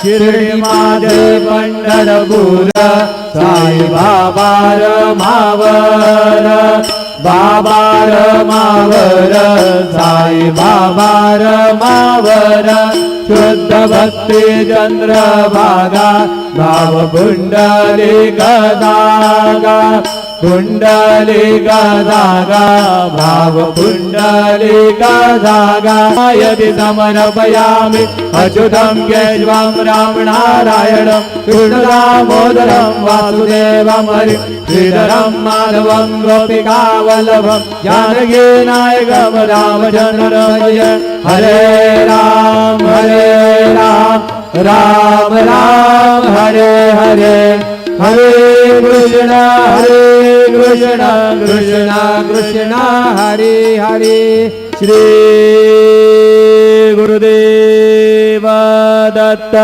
शिर्डी माझे पंढरपूर साई बाबा रमावर बाबा रमावर साई बाबा रमावर शुद्ध भक्ती चंद्रभागा भाव पुंडलिक दागा पुंडलिक दागा भाव पुंडलिक दागा यदि समर्पयामि अच्युतं केशवं राम नारायणं कृष्ण दामोदरं वासुदेवं हरिं श्रीधरं माधवं गोपिकावल्लभं जानकी नायकं रामचन्द्रं भजे हरे राम राम राम हरे हरे हरे कृष्ण कृष्ण कृष्ण हरे हरे श्री गुरुदेव दत्त।